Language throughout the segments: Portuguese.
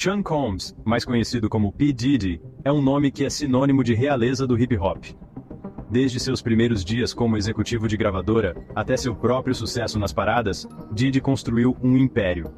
Sean Combs, mais conhecido como P. Diddy, é um nome que é sinônimo de realeza do hip-hop. Desde seus primeiros dias como executivo de gravadora, até seu próprio sucesso nas paradas, Diddy construiu um império.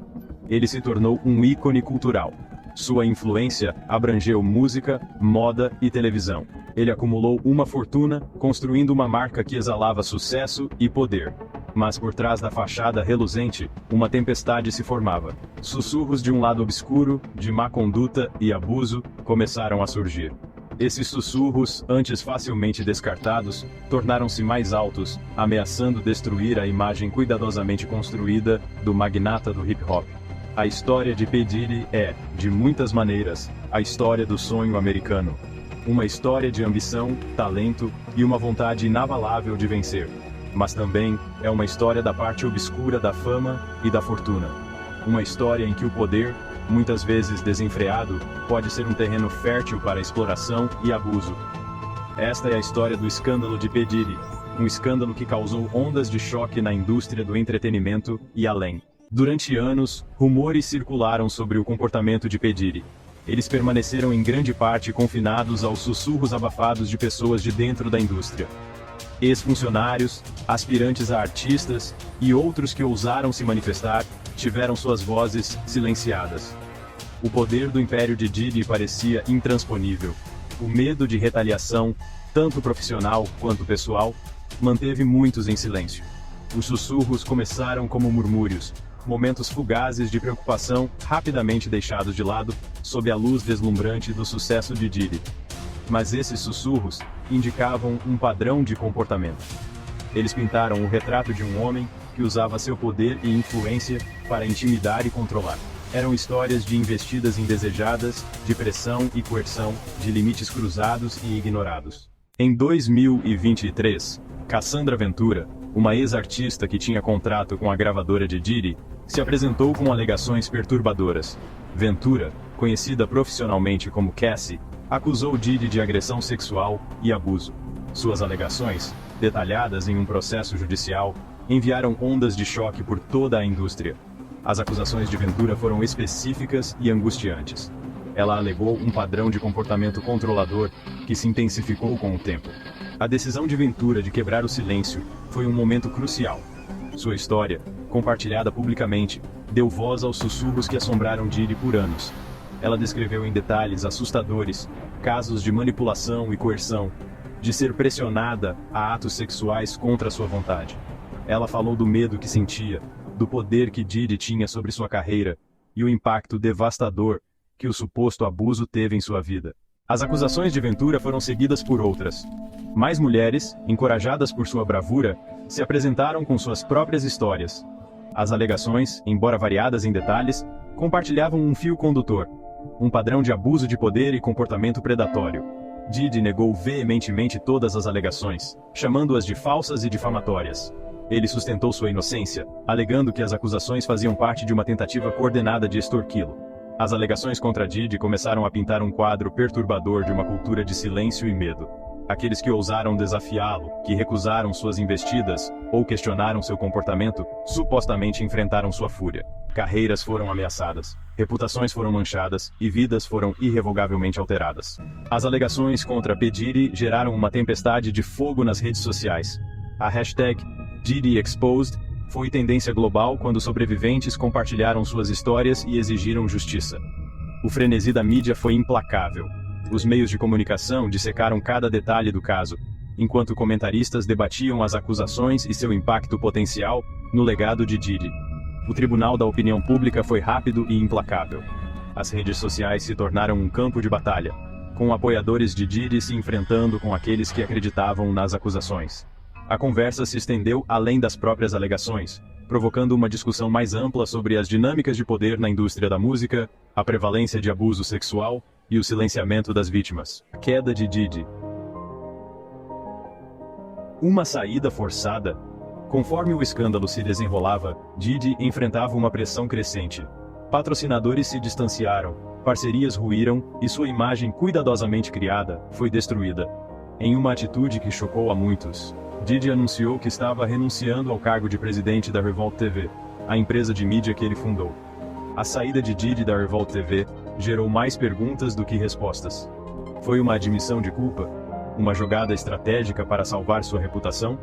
Ele se tornou um ícone cultural. Sua influência abrangeu música, moda e televisão. Ele acumulou uma fortuna, construindo uma marca que exalava sucesso e poder. Mas por trás da fachada reluzente, uma tempestade se formava. Sussurros de um lado obscuro, de má conduta e abuso, começaram a surgir. Esses sussurros, antes facilmente descartados, tornaram-se mais altos, ameaçando destruir a imagem cuidadosamente construída do magnata do hip-hop. A história de P. Diddy é, de muitas maneiras, a história do sonho americano. Uma história de ambição, talento e uma vontade inabalável de vencer. Mas também é uma história da parte obscura da fama e da fortuna. Uma história em que o poder, muitas vezes desenfreado, pode ser um terreno fértil para exploração e abuso. Esta é a história do escândalo de P. Diddy, um escândalo que causou ondas de choque na indústria do entretenimento e além. Durante anos, rumores circularam sobre o comportamento de P. Diddy. Eles permaneceram em grande parte confinados aos sussurros abafados de pessoas de dentro da indústria. Ex-funcionários, aspirantes a artistas e outros que ousaram se manifestar, tiveram suas vozes silenciadas. O poder do império de Diddy parecia intransponível. O medo de retaliação, tanto profissional quanto pessoal, manteve muitos em silêncio. Os sussurros começaram como murmúrios, momentos fugazes de preocupação rapidamente deixados de lado, sob a luz deslumbrante do sucesso de Diddy. Mas esses sussurros indicavam um padrão de comportamento. Eles pintaram o retrato de um homem que usava seu poder e influência para intimidar e controlar. Eram histórias de investidas indesejadas, de pressão e coerção, de limites cruzados e ignorados. Em 2023, Cassandra Ventura, uma ex-artista que tinha contrato com a gravadora de Diddy, se apresentou com alegações perturbadoras. Ventura, conhecida profissionalmente como Cassie, acusou Diddy de agressão sexual e abuso. Suas alegações, detalhadas em um processo judicial, enviaram ondas de choque por toda a indústria. As acusações de Ventura foram específicas e angustiantes. Ela alegou um padrão de comportamento controlador que se intensificou com o tempo. A decisão de Ventura de quebrar o silêncio foi um momento crucial. Sua história, compartilhada publicamente, deu voz aos sussurros que assombraram Diddy por anos. Ela descreveu em detalhes assustadores casos de manipulação e coerção, de ser pressionada a atos sexuais contra sua vontade. Ela falou do medo que sentia, do poder que Diddy tinha sobre sua carreira e o impacto devastador que o suposto abuso teve em sua vida. As acusações de Ventura foram seguidas por outras. Mais mulheres, encorajadas por sua bravura, se apresentaram com suas próprias histórias. As alegações, embora variadas em detalhes, compartilhavam um fio condutor, um padrão de abuso de poder e comportamento predatório. Diddy negou veementemente todas as alegações, chamando-as de falsas e difamatórias. Ele sustentou sua inocência, alegando que as acusações faziam parte de uma tentativa coordenada de extorquí-lo. As alegações contra Diddy começaram a pintar um quadro perturbador de uma cultura de silêncio e medo. Aqueles que ousaram desafiá-lo, que recusaram suas investidas, ou questionaram seu comportamento, supostamente enfrentaram sua fúria. Carreiras foram ameaçadas, reputações foram manchadas e vidas foram irrevogavelmente alteradas. As alegações contra P. Diddy geraram uma tempestade de fogo nas redes sociais. A hashtag #DiddyExposed foi tendência global quando sobreviventes compartilharam suas histórias e exigiram justiça. O frenesi da mídia foi implacável. Os meios de comunicação dissecaram cada detalhe do caso, enquanto comentaristas debatiam as acusações e seu impacto potencial no legado de Diddy. O tribunal da opinião pública foi rápido e implacável. As redes sociais se tornaram um campo de batalha, com apoiadores de Diddy se enfrentando com aqueles que acreditavam nas acusações. A conversa se estendeu além das próprias alegações, provocando uma discussão mais ampla sobre as dinâmicas de poder na indústria da música, a prevalência de abuso sexual e o silenciamento das vítimas. A queda de Diddy. Uma saída forçada. Conforme o escândalo se desenrolava, Diddy enfrentava uma pressão crescente. Patrocinadores se distanciaram, parcerias ruíram e sua imagem cuidadosamente criada foi destruída. Em uma atitude que chocou a muitos, Diddy anunciou que estava renunciando ao cargo de presidente da Revolt TV, a empresa de mídia que ele fundou. A saída de Diddy da Revolt TV gerou mais perguntas do que respostas. Foi uma admissão de culpa? Uma jogada estratégica para salvar sua reputação?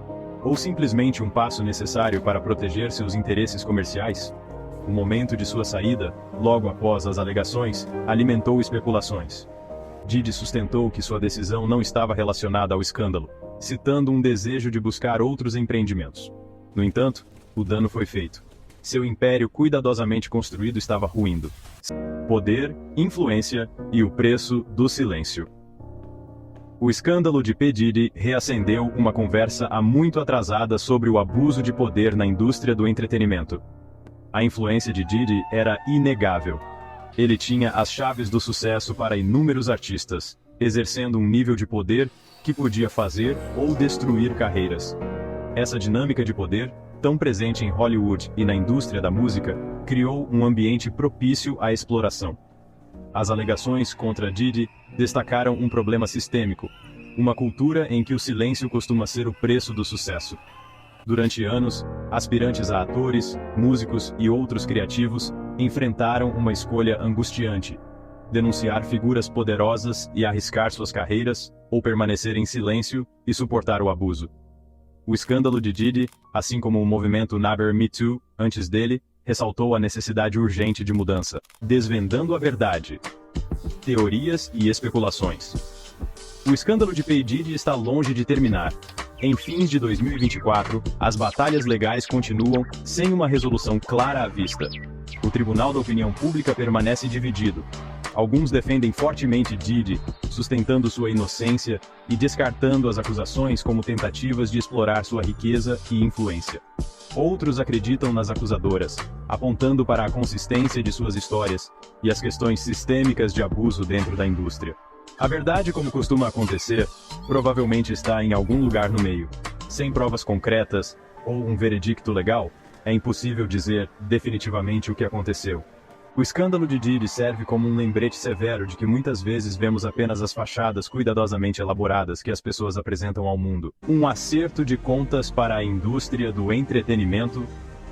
Ou simplesmente um passo necessário para proteger seus interesses comerciais? O momento de sua saída, logo após as alegações, alimentou especulações. Diddy sustentou que sua decisão não estava relacionada ao escândalo, citando um desejo de buscar outros empreendimentos. No entanto, o dano foi feito. Seu império cuidadosamente construído estava ruindo. Poder, influência e o preço do silêncio. O escândalo de P. Diddy reacendeu uma conversa há muito atrasada sobre o abuso de poder na indústria do entretenimento. A influência de Diddy era inegável. Ele tinha as chaves do sucesso para inúmeros artistas, exercendo um nível de poder que podia fazer ou destruir carreiras. Essa dinâmica de poder, tão presente em Hollywood e na indústria da música, criou um ambiente propício à exploração. As alegações contra Diddy destacaram um problema sistêmico, uma cultura em que o silêncio costuma ser o preço do sucesso. Durante anos, aspirantes a atores, músicos e outros criativos enfrentaram uma escolha angustiante: denunciar figuras poderosas e arriscar suas carreiras, ou permanecer em silêncio e suportar o abuso. O escândalo de Diddy, assim como o movimento Never Me Too antes dele, ressaltou a necessidade urgente de mudança, desvendando a verdade, teorias e especulações. O escândalo de P. Diddy está longe de terminar. Em fins de 2024, as batalhas legais continuam sem uma resolução clara à vista. O Tribunal da Opinião Pública permanece dividido. Alguns defendem fortemente Diddy, sustentando sua inocência e descartando as acusações como tentativas de explorar sua riqueza e influência. Outros acreditam nas acusadoras, apontando para a consistência de suas histórias e as questões sistêmicas de abuso dentro da indústria. A verdade, como costuma acontecer, provavelmente está em algum lugar no meio. Sem provas concretas ou um veredicto legal, é impossível dizer definitivamente o que aconteceu. O escândalo de Diddy serve como um lembrete severo de que muitas vezes vemos apenas as fachadas cuidadosamente elaboradas que as pessoas apresentam ao mundo. Um acerto de contas para a indústria do entretenimento.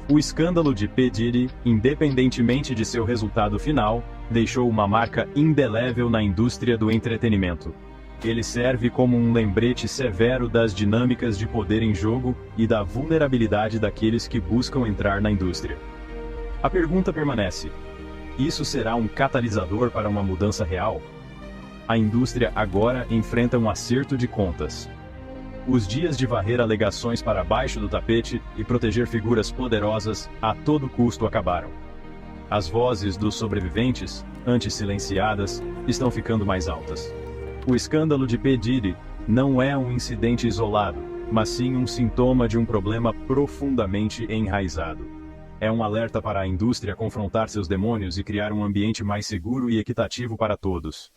O escândalo de P. Diddy, independentemente de seu resultado final, deixou uma marca indelével na indústria do entretenimento. Ele serve como um lembrete severo das dinâmicas de poder em jogo e da vulnerabilidade daqueles que buscam entrar na indústria. A pergunta permanece: isso será um catalisador para uma mudança real? A indústria agora enfrenta um acerto de contas. Os dias de varrer alegações para baixo do tapete e proteger figuras poderosas a todo custo acabaram. As vozes dos sobreviventes, antes silenciadas, estão ficando mais altas. O escândalo de P. Diddy não é um incidente isolado, mas sim um sintoma de um problema profundamente enraizado. É um alerta para a indústria confrontar seus demônios e criar um ambiente mais seguro e equitativo para todos.